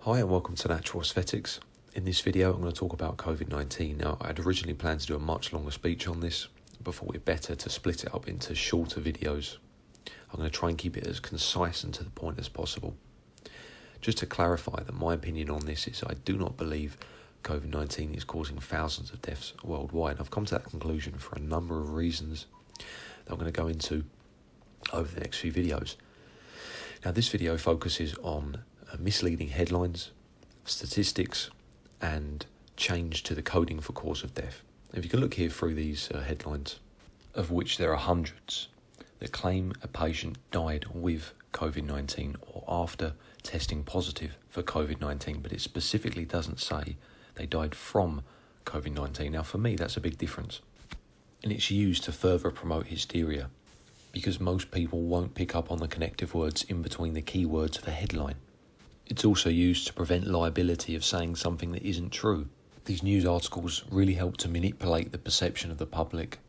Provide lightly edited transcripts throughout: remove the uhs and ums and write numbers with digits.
Hi and welcome to Natural Aesthetics. In this video I'm going to talk about COVID-19. Now I had originally planned to do a much longer speech on this, but thought it better to split it up into shorter videos. I'm going to try and keep it as concise and to the point as possible. Just to clarify that my opinion on this is I do not believe COVID-19 is causing thousands of deaths worldwide. I've come to that conclusion for a number of reasons that I'm going to go into over the next few videos. Now this video focuses on misleading headlines, statistics, and change to the coding for cause of death. If you can look here through these headlines, of which there are hundreds, that claim a patient died with COVID-19 or after testing positive for COVID-19, but it specifically doesn't say they died from COVID-19. Now for me that's a big difference, and it's used to further promote hysteria because most people won't pick up on the connective words in between the keywords of a headline. It's also used to prevent liability of saying something that isn't true. These news articles really help to manipulate the perception of the public.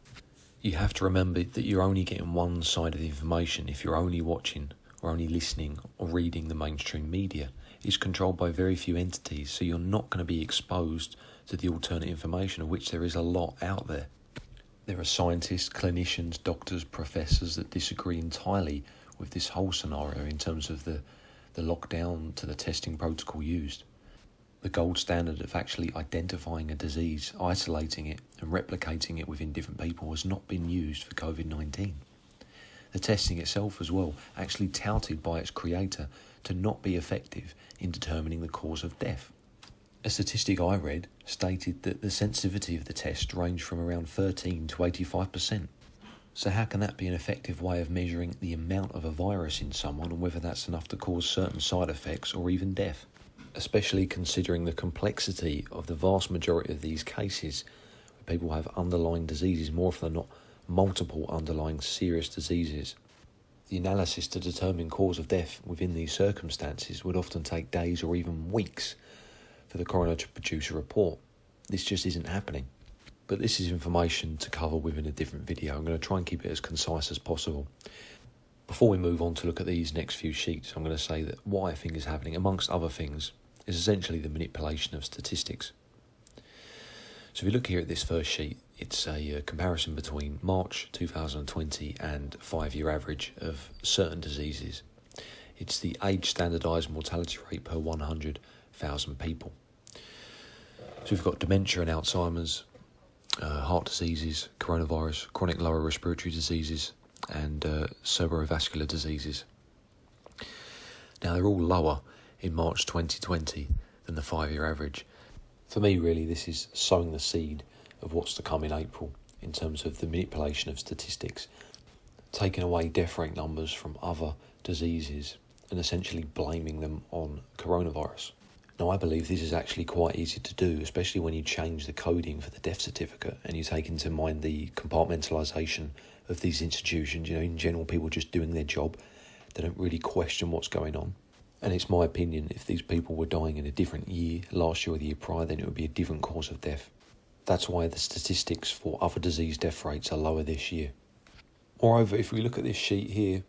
You have to remember that you're only getting one side of the information if you're only watching or only listening or reading the mainstream media. It's controlled by very few entities, so you're not going to be exposed to the alternate information, of which there is a lot out there. There are scientists, clinicians, doctors, professors that disagree entirely with this whole scenario in terms of the lockdown to the testing protocol used. The gold standard of actually identifying a disease, isolating it and replicating it within different people has not been used for COVID-19. The testing itself as well, actually touted by its creator to not be effective in determining the cause of death. A statistic I read stated that the sensitivity of the test ranged from around 13 to 85%. So how can that be an effective way of measuring the amount of a virus in someone and whether that's enough to cause certain side effects or even death? Especially considering the complexity of the vast majority of these cases, where people have underlying diseases, more often than not multiple underlying serious diseases. The analysis to determine cause of death within these circumstances would often take days or even weeks for the coroner to produce a report. This just isn't happening. But this is information to cover within a different video. I'm going to try and keep it as concise as possible. Before we move on to look at these next few sheets, I'm going to say that what I think is happening, amongst other things, is essentially the manipulation of statistics. So if you look here at this first sheet, it's a comparison between March 2020 and 5-year average of certain diseases. It's the age standardised mortality rate per 100,000 people. So we've got dementia and Alzheimer's, heart diseases, coronavirus, chronic lower respiratory diseases, and cerebrovascular diseases. Now they're all lower in March 2020 than the 5-year average. For me, really, this is sowing the seed of what's to come in April in terms of the manipulation of statistics, taking away death rate numbers from other diseases and essentially blaming them on coronavirus. Now, I believe this is actually quite easy to do, especially when you change the coding for the death certificate and you take into mind the compartmentalisation of these institutions. In general, people just doing their job. They don't really question what's going on. And it's my opinion, if these people were dying in a different year, last year or the year prior, then it would be a different cause of death. That's why the statistics for other disease death rates are lower this year. Moreover, if we look at this sheet here,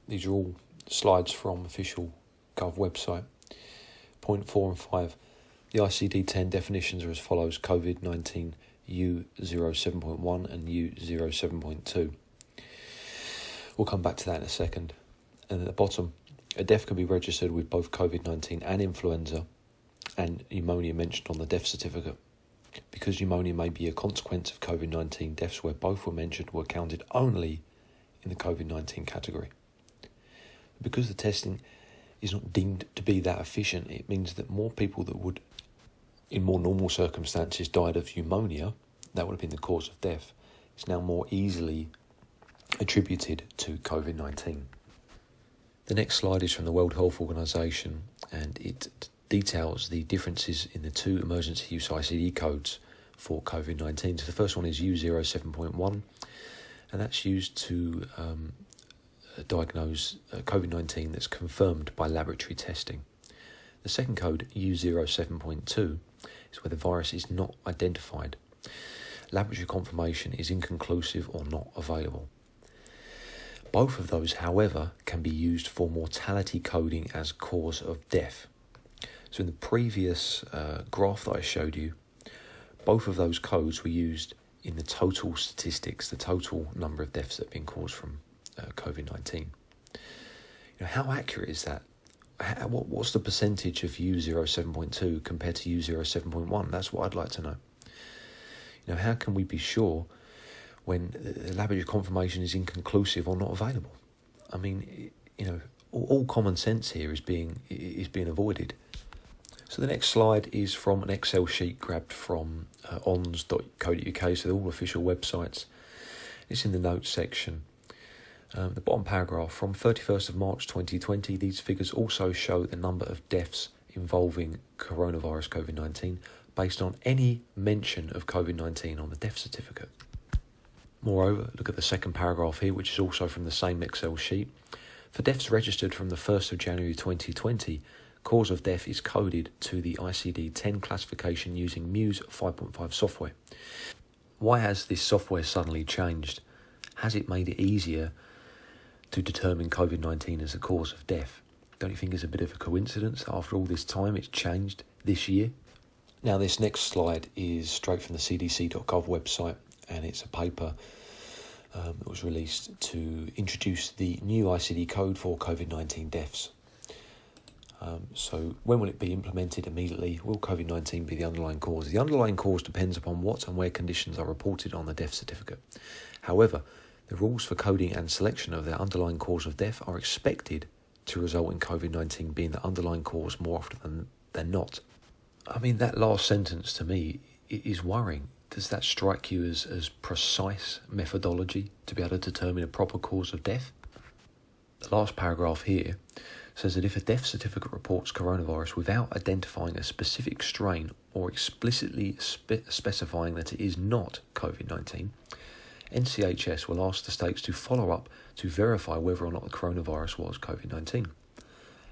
these are all slides from official Gov website. Point 4 and 5, the ICD-10 definitions are as follows: COVID-19 U07.1 and U07.2. We'll come back to that in a second. And at the bottom, a death can be registered with both COVID-19 and influenza, and pneumonia mentioned on the death certificate. Because pneumonia may be a consequence of COVID-19, deaths where both were mentioned were counted only in the COVID-19 category. Because the testing is not deemed to be that efficient, it means that more people that would, in more normal circumstances, died of pneumonia, that would have been the cause of death, is now more easily attributed to COVID-19. The next slide is from the World Health Organization, and it details the differences in the two emergency use ICD codes for COVID-19. So the first one is U07.1, and that's used to diagnose COVID-19 that's confirmed by laboratory testing. The second code, U07.2, is where the virus is not identified. Laboratory confirmation is inconclusive or not available. Both of those, however, can be used for mortality coding as cause of death. So in the previous graph that I showed you, both of those codes were used in the total statistics, the total number of deaths that have been caused from COVID-19. How accurate is that? What's the percentage of U07.2 compared to U07.1? That's what I'd like to know. How can we be sure when the laboratory confirmation is inconclusive or not available? I mean, all common sense here is being avoided. So the next slide is from an Excel sheet grabbed from ons.co.uk, so they're all official websites. It's in the notes section. The bottom paragraph, from 31st of March 2020, these figures also show the number of deaths involving coronavirus COVID-19 based on any mention of COVID-19 on the death certificate. Moreover, look at the second paragraph here, which is also from the same Excel sheet. For deaths registered from the 1st of January 2020, cause of death is coded to the ICD-10 classification using Muse 5.5 software. Why has this software suddenly changed? Has it made it easier to determine COVID-19 as a cause of death? Don't you think it's a bit of a coincidence that after all this time it's changed this year? Now this next slide is straight from the cdc.gov website, and it's a paper that was released to introduce the new ICD code for COVID-19 deaths. So when will it be implemented? Immediately. Will COVID-19 be the underlying cause? The underlying cause depends upon what and where conditions are reported on the death certificate. However, the rules for coding and selection of the underlying cause of death are expected to result in COVID-19 being the underlying cause more often than not. I mean, that last sentence to me is worrying. Does that strike you as precise methodology to be able to determine a proper cause of death? The last paragraph here says that if a death certificate reports coronavirus without identifying a specific strain or explicitly specifying that it is not COVID-19, NCHS will ask the states to follow up to verify whether or not the coronavirus was COVID-19.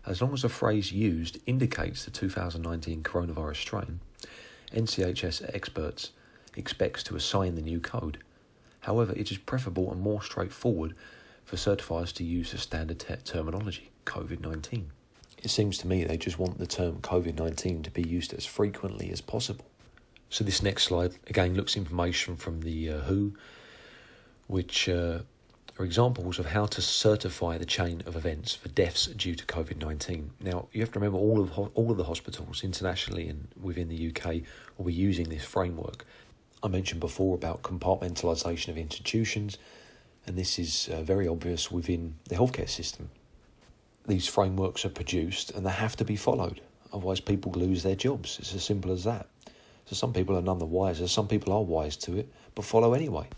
As long as the phrase used indicates the 2019 coronavirus strain, NCHS experts expects to assign the new code. However, it is preferable and more straightforward for certifiers to use the standard terminology, COVID-19. It seems to me they just want the term COVID-19 to be used as frequently as possible. So this next slide, again, looks information from the WHO, which are examples of how to certify the chain of events for deaths due to COVID-19. Now, you have to remember all of the hospitals internationally and within the UK will be using this framework. I mentioned before about compartmentalisation of institutions, and this is very obvious within the healthcare system. These frameworks are produced and they have to be followed, otherwise people lose their jobs. It's as simple as that. So some people are none the wiser, some people are wise to it, but follow anyway.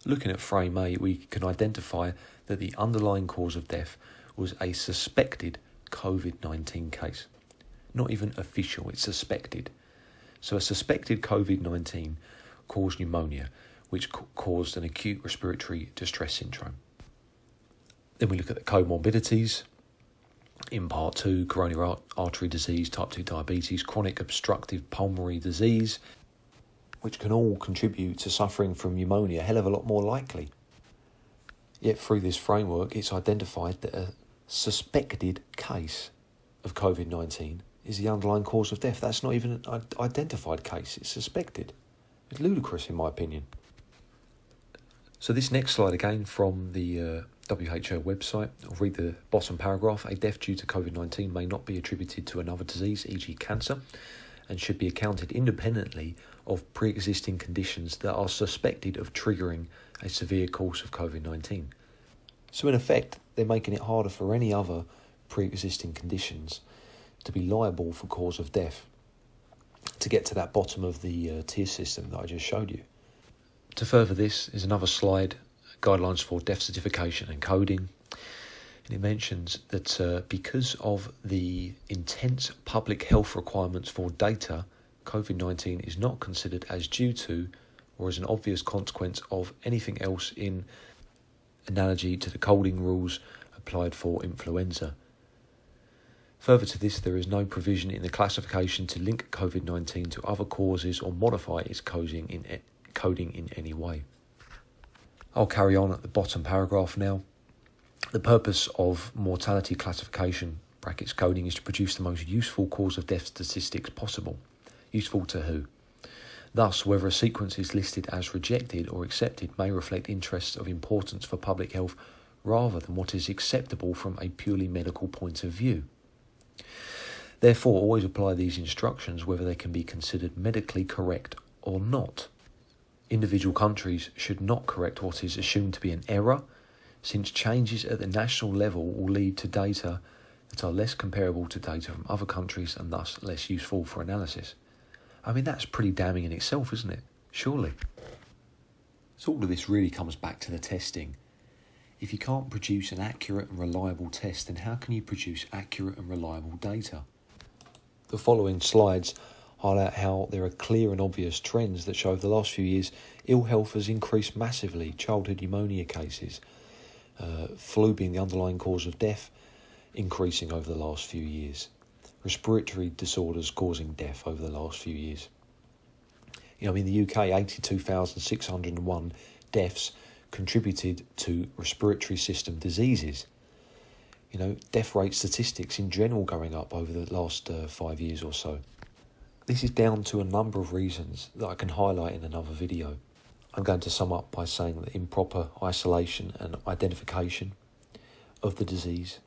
Looking at frame A, we can identify that the underlying cause of death was a suspected COVID-19 case. Not even official, it's suspected. So a suspected COVID-19 caused pneumonia, which caused an acute respiratory distress syndrome. Then we look at the comorbidities. In part 2, coronary artery disease, type 2 diabetes, chronic obstructive pulmonary disease, which can all contribute to suffering from pneumonia a hell of a lot more likely. Yet through this framework, it's identified that a suspected case of COVID-19 is the underlying cause of death. That's not even an identified case, it's suspected. It's ludicrous in my opinion. So this next slide again from the WHO website, I'll read the bottom paragraph. A death due to COVID-19 may not be attributed to another disease, e.g. cancer, and should be accounted independently of pre-existing conditions that are suspected of triggering a severe course of COVID-19. So in effect, they're making it harder for any other pre-existing conditions to be liable for cause of death, to get to that bottom of the tier system that I just showed you. To further this is another slide, guidelines for death certification and coding. And it mentions that because of the intense public health requirements for data, COVID-19 is not considered as due to or as an obvious consequence of anything else in analogy to the coding rules applied for influenza. Further to this, there is no provision in the classification to link COVID-19 to other causes or modify its coding in any way. I'll carry on at the bottom paragraph now. The purpose of mortality classification brackets coding, is to produce the most useful cause of death statistics possible. Useful to who? Thus, whether a sequence is listed as rejected or accepted may reflect interests of importance for public health rather than what is acceptable from a purely medical point of view. Therefore, always apply these instructions whether they can be considered medically correct or not. Individual countries should not correct what is assumed to be an error, since changes at the national level will lead to data that are less comparable to data from other countries and thus less useful for analysis. I mean, that's pretty damning in itself, isn't it? Surely. So all of this really comes back to the testing. If you can't produce an accurate and reliable test, then how can you produce accurate and reliable data? The following slides highlight how there are clear and obvious trends that show over the last few years ill health has increased massively. Childhood pneumonia cases, flu being the underlying cause of death, increasing over the last few years. Respiratory disorders causing death over the last few years. In the UK, 82,601 deaths contributed to respiratory system diseases. Death rate statistics in general going up over the last 5 years or so. This is down to a number of reasons that I can highlight in another video. I'm going to sum up by saying that improper isolation and identification of the disease,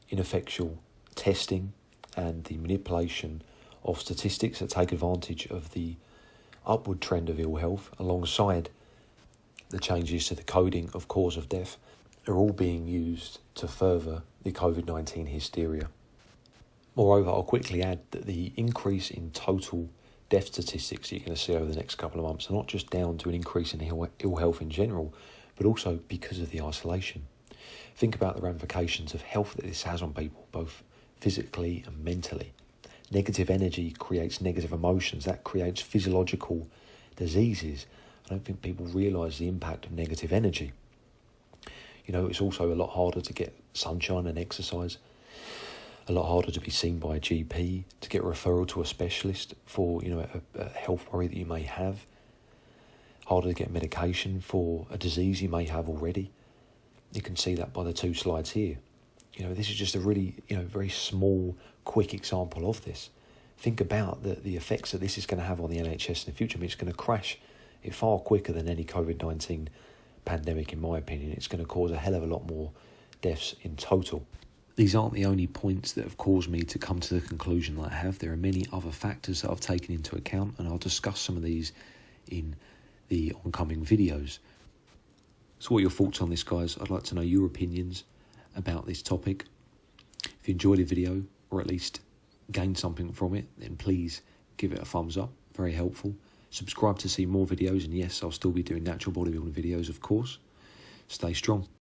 ineffectual testing, and the manipulation of statistics that take advantage of the upward trend of ill health alongside the changes to the coding of cause of death are all being used to further the COVID-19 hysteria. Moreover, I'll quickly add that the increase in total death statistics you're going to see over the next couple of months are not just down to an increase in ill health in general, but also because of the isolation. Think about the ramifications of health that this has on people, both physically and mentally. Negative energy creates negative emotions. That creates physiological diseases. I don't think people realise the impact of negative energy. It's also a lot harder to get sunshine and exercise, a lot harder to be seen by a GP, to get a referral to a specialist for, a health worry that you may have, harder to get medication for a disease you may have already. You can see that by the two slides here. This is just a really, very small, quick example of this. Think about the effects that this is going to have on the NHS in the future. I mean, it's going to crash it far quicker than any COVID-19 pandemic, in my opinion. It's going to cause a hell of a lot more deaths in total. These aren't the only points that have caused me to come to the conclusion that I have. There are many other factors that I've taken into account, and I'll discuss some of these in the oncoming videos. So what are your thoughts on this, guys? I'd like to know your opinions about this topic. If you enjoyed the video, or at least gained something from it, then please give it a thumbs up. Very helpful. Subscribe to see more videos, and yes, I'll still be doing natural bodybuilding videos, of course. Stay strong.